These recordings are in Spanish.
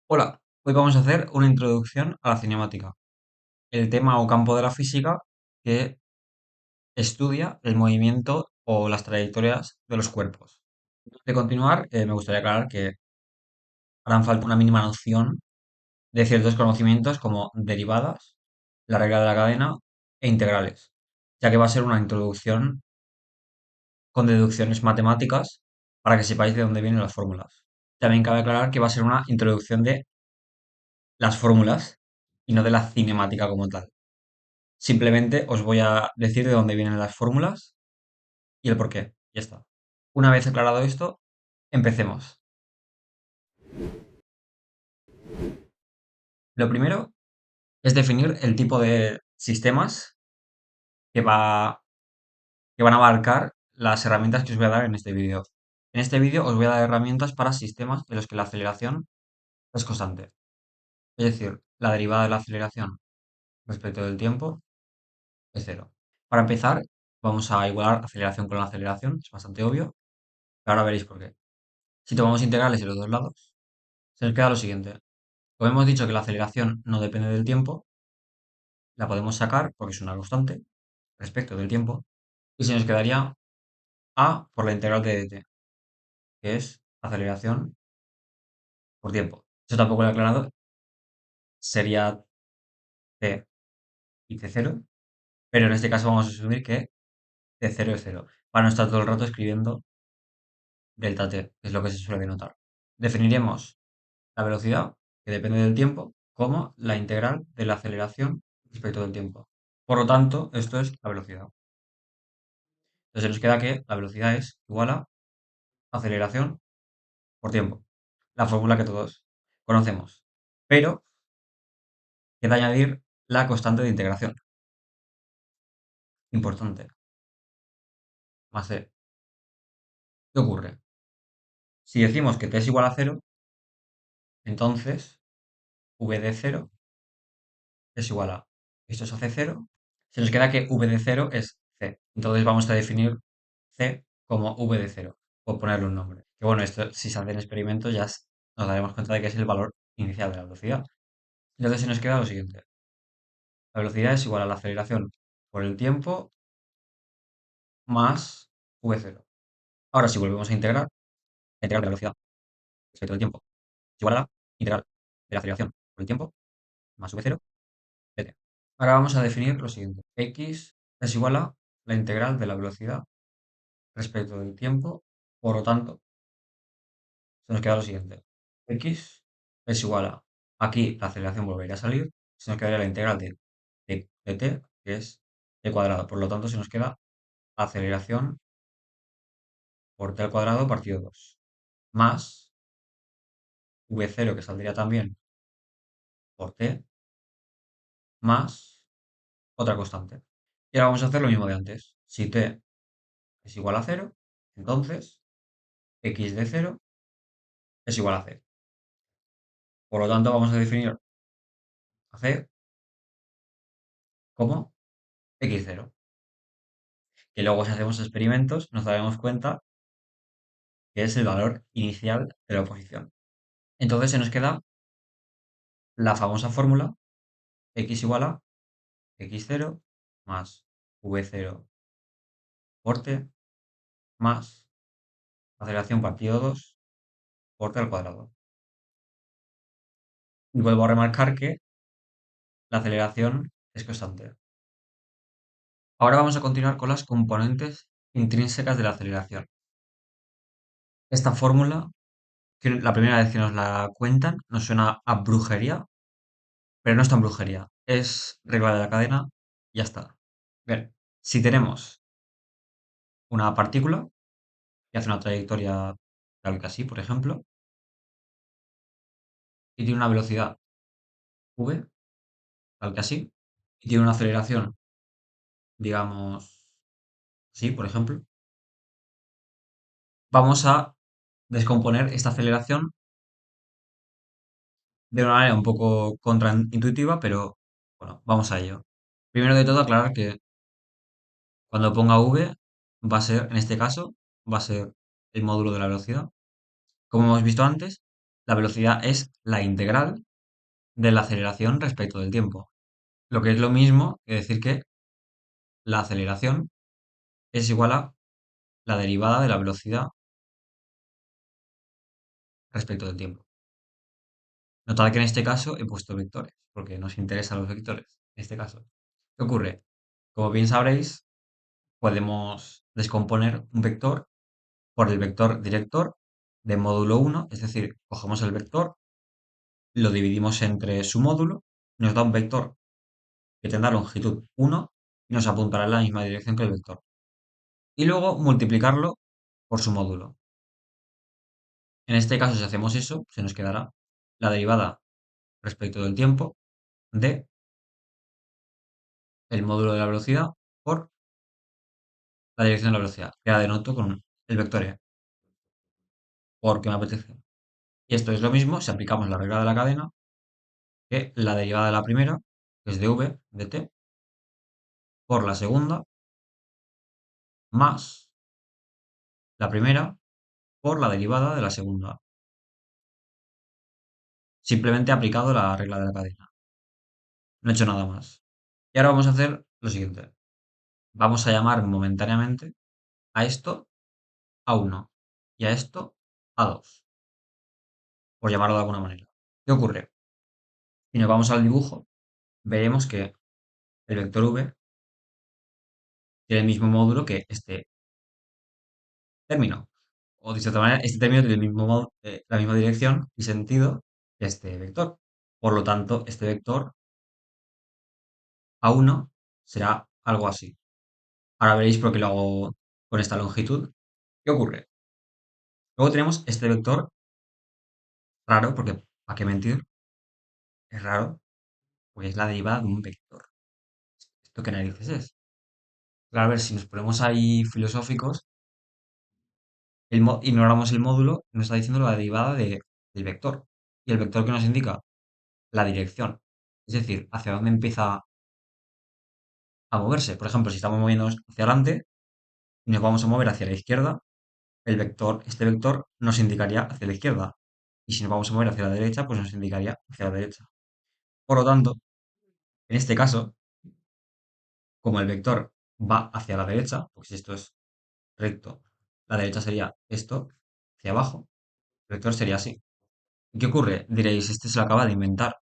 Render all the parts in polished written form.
Hola, hoy vamos a hacer una introducción a la cinemática, el tema o campo de la física que estudia el movimiento o las trayectorias de los cuerpos. Antes de continuar, me gustaría aclarar que harán falta una mínima noción de ciertos conocimientos como derivadas, la regla de la cadena e integrales, ya que va a ser una introducción con deducciones matemáticas para que sepáis de dónde vienen las fórmulas. También cabe aclarar que va a ser una introducción de las fórmulas y no de la cinemática como tal. Simplemente os voy a decir de dónde vienen las fórmulas y el por qué. Ya está. Una vez aclarado esto, empecemos. Lo primero es definir el tipo de sistemas que, va, que van a abarcar las herramientas que os voy a dar en este vídeo. En este vídeo os voy a dar herramientas para sistemas en los que la aceleración es constante. Es decir, la derivada de la aceleración respecto del tiempo es cero. Para empezar, vamos a igualar aceleración con la aceleración. Es bastante obvio, pero ahora veréis por qué. Si tomamos integrales de los dos lados, se nos queda lo siguiente. Como hemos dicho que la aceleración no depende del tiempo, la podemos sacar porque es una constante respecto del tiempo y se nos quedaría a por la integral de dt, que es aceleración por tiempo. Eso tampoco lo he aclarado, sería t y c0, pero en este caso vamos a asumir que c0 es cero para no estar todo el rato escribiendo delta t, que es lo que se suele denotar. Definiremos la velocidad, que depende del tiempo, como la integral de la aceleración respecto del tiempo. Por lo tanto, esto es la velocidad. Entonces nos queda que la velocidad es igual a aceleración por tiempo. La fórmula que todos conocemos. Pero queda añadir la constante de integración. Importante. Más c. ¿Qué ocurre? Si decimos que t es igual a cero, entonces v de cero es igual a, esto es a c0, se nos queda que v de cero es c. Entonces vamos a definir c como v de cero, por ponerle un nombre. Que bueno, esto si se hacen experimentos ya nos daremos cuenta de que es el valor inicial de la velocidad. Entonces se nos queda lo siguiente. La velocidad es igual a la aceleración por el tiempo más v0. Ahora si volvemos a integrar, la integral de la velocidad respecto del tiempo es igual a la integral de la aceleración por el tiempo más v0 dt. Ahora vamos a definir lo siguiente. X es igual a la integral de la velocidad respecto del tiempo. Por lo tanto, se nos queda lo siguiente. X es igual a, aquí la aceleración volvería a salir, se nos quedaría la integral de t, que es t cuadrado. Por lo tanto, se nos queda aceleración por t al cuadrado partido 2, más v0, que saldría también por t, más otra constante. Y ahora vamos a hacer lo mismo de antes. Si t es igual a 0, entonces x de 0 es igual a c. Por lo tanto, vamos a definir a c como x0. Que luego si hacemos experimentos nos daremos cuenta que es el valor inicial de la oposición. Entonces se nos queda la famosa fórmula x igual a x0 más v0 por t más aceleración partido 2 por t al cuadrado. Y vuelvo a remarcar que la aceleración es constante. Ahora vamos a continuar con las componentes intrínsecas de la aceleración. Esta fórmula, que la primera vez que nos la cuentan, nos suena a brujería, pero no es tan brujería. Es regla de la cadena y ya está. Bien, si tenemos una partícula que hace una trayectoria tal que así, por ejemplo, y tiene una velocidad v, tal que así, y tiene una aceleración, digamos, así, por ejemplo, vamos a descomponer esta aceleración de una manera un poco contraintuitiva, pero bueno, vamos a ello. Primero de todo, aclarar que cuando ponga v va a ser, en este caso, va a ser el módulo de la velocidad, como hemos visto antes, La velocidad es la integral de la aceleración respecto del tiempo, lo que es lo mismo que decir que la aceleración es igual a la derivada de la velocidad respecto del tiempo. Notad que en este caso he puesto vectores, porque nos interesan los vectores. En este caso, ¿qué ocurre? Como bien sabréis, podemos descomponer un vector por el vector director de módulo 1, es decir, cogemos el vector, lo dividimos entre su módulo, nos da un vector que tendrá longitud 1 y nos apuntará en la misma dirección que el vector. Y luego multiplicarlo por su módulo. En este caso, si hacemos eso, se nos quedará la derivada respecto del tiempo de el módulo de la velocidad por la dirección de la velocidad, que la denoto con el vector e, porque me apetece. Y esto es lo mismo si aplicamos la regla de la cadena, que la derivada de la primera, que es de v de t, por la segunda, más la primera por la derivada de la segunda. Simplemente he aplicado la regla de la cadena. No he hecho nada más. Y ahora vamos a hacer lo siguiente. Vamos a llamar momentáneamente a esto A1 y a esto A2, por llamarlo de alguna manera. ¿Qué ocurre? Si nos vamos al dibujo, veremos que el vector v tiene el mismo módulo que este término. O dicho de otra manera, este término tiene el mismo la misma dirección y sentido que este vector. Por lo tanto, este vector A1 será algo así. Ahora veréis por qué lo hago con esta longitud. ¿Qué ocurre? Luego tenemos este vector raro, porque ¿para qué mentir? Es raro, porque es la derivada de un vector. ¿Esto qué narices es? Claro, a ver, si nos ponemos ahí filosóficos, ignoramos el módulo, nos está diciendo la derivada del vector. Y el vector que nos indica la dirección. Es decir, hacia dónde empieza a moverse. Por ejemplo, si estamos moviéndonos hacia adelante y nos vamos a mover hacia la izquierda, este vector nos indicaría hacia la izquierda. Y si nos vamos a mover hacia la derecha, pues nos indicaría hacia la derecha. Por lo tanto, en este caso, como el vector va hacia la derecha, porque si esto es recto, la derecha sería esto, hacia abajo, el vector sería así. ¿Y qué ocurre? Diréis, este se lo acaba de inventar.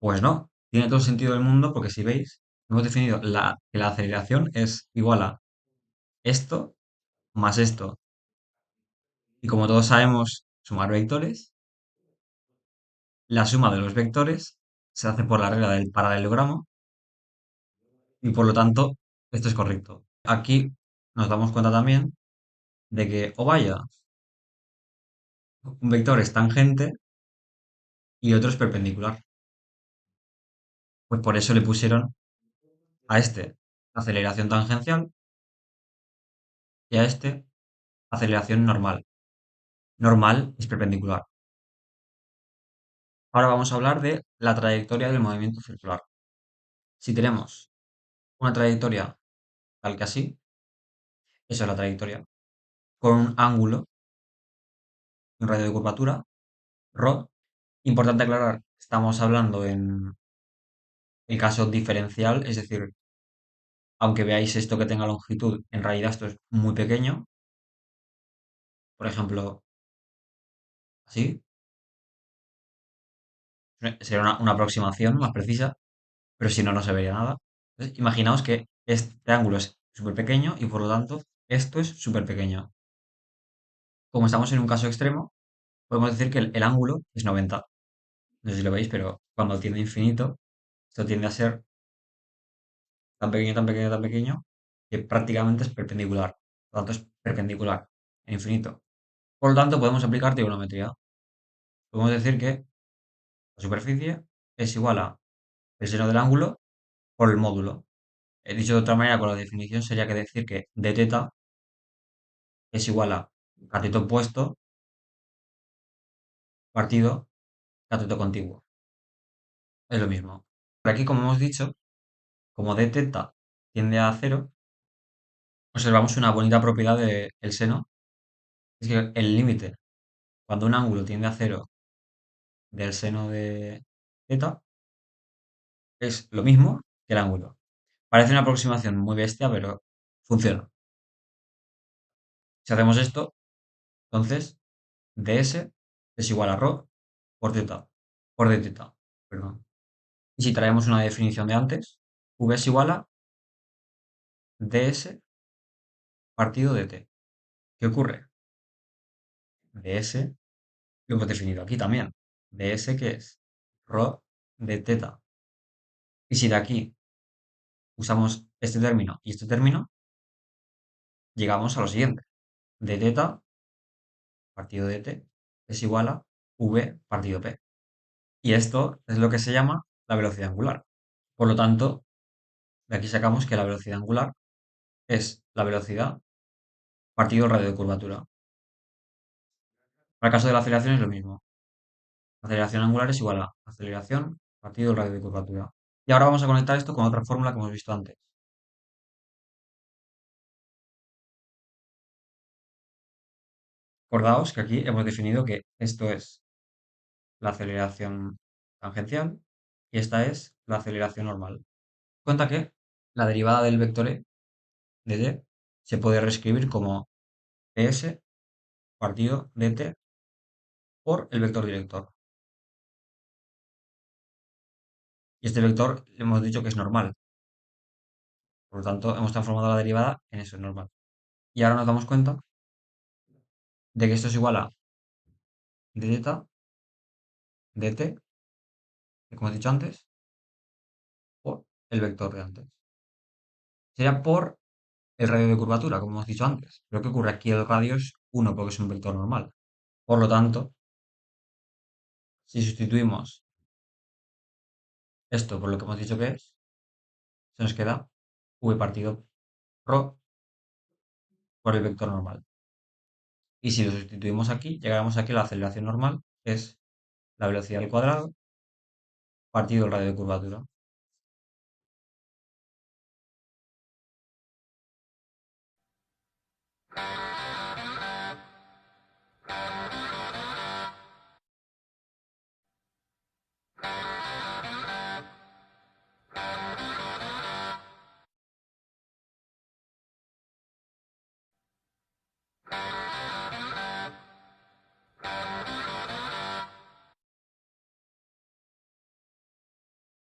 Pues no, tiene todo el sentido del mundo porque si veis, hemos definido que la aceleración es igual a esto más esto. Y como todos sabemos sumar vectores, la suma de los vectores se hace por la regla del paralelogramo y por lo tanto esto es correcto. Aquí nos damos cuenta también de que, o vaya, un vector es tangente y otro es perpendicular. Pues por eso le pusieron a este aceleración tangencial y a este aceleración normal. Normal es perpendicular. Ahora vamos a hablar de la trayectoria del movimiento circular. Si tenemos una trayectoria tal que así, esa es la trayectoria, con un ángulo, un radio de curvatura, ρ. Importante aclarar, estamos hablando en el caso diferencial, es decir, aunque veáis esto que tenga longitud, en realidad esto es muy pequeño. Por ejemplo, así, sería una aproximación más precisa, pero si no, no se vería nada. Entonces, imaginaos que este ángulo es súper pequeño y por lo tanto esto es súper pequeño. Como estamos en un caso extremo, podemos decir que el ángulo es 90. No sé si lo veis, pero cuando tiende a infinito, esto tiende a ser tan pequeño, tan pequeño, tan pequeño, que prácticamente es perpendicular. Por lo tanto, es perpendicular a infinito. Por lo tanto, podemos aplicar trigonometría. Podemos decir que la superficie es igual a el seno del ángulo por el módulo. He dicho de otra manera, con la definición sería que decir que d θ es igual a cateto opuesto partido cateto contiguo. Es lo mismo. Por aquí, como hemos dicho, como d θ tiende a cero, observamos una bonita propiedad del seno, es que el límite cuando un ángulo tiende a cero del seno de θ, es lo mismo que el ángulo. Parece una aproximación muy bestia, pero funciona. Si hacemos esto, entonces ds es igual a ρ por θ, por dθ, perdón. Y si traemos una definición de antes, v es igual a ds partido dt. ¿Qué ocurre? ds lo hemos definido aquí también. ds que es ρ de θ. Y si de aquí usamos este término y este término, llegamos a lo siguiente. Dθ partido dt es igual a v partido p. Y esto es lo que se llama la velocidad angular. Por lo tanto, de aquí sacamos que la velocidad angular es la velocidad partido el radio de curvatura. Para el caso de la aceleración es lo mismo. Aceleración angular es igual a aceleración partido el radio de curvatura. Y ahora vamos a conectar esto con otra fórmula que hemos visto antes. Acordaos que aquí hemos definido que esto es la aceleración tangencial y esta es la aceleración normal. Cuenta que la derivada del vector e de t se puede reescribir como ps partido dt por el vector director. Y este vector hemos dicho que es normal. Por lo tanto, hemos transformado la derivada en eso, es normal. Y ahora nos damos cuenta de que esto es igual a dθ dt, que como he dicho antes, por el vector de antes. Sería por el radio de curvatura, como hemos dicho antes. Pero ¿qué ocurre? Aquí el radio es 1 porque es un vector normal. Por lo tanto, si sustituimos esto por lo que hemos dicho que es, se nos queda v partido ρ por el vector normal. Y si lo sustituimos aquí, llegaremos aquí a la aceleración normal, que es la velocidad al cuadrado partido el radio de curvatura.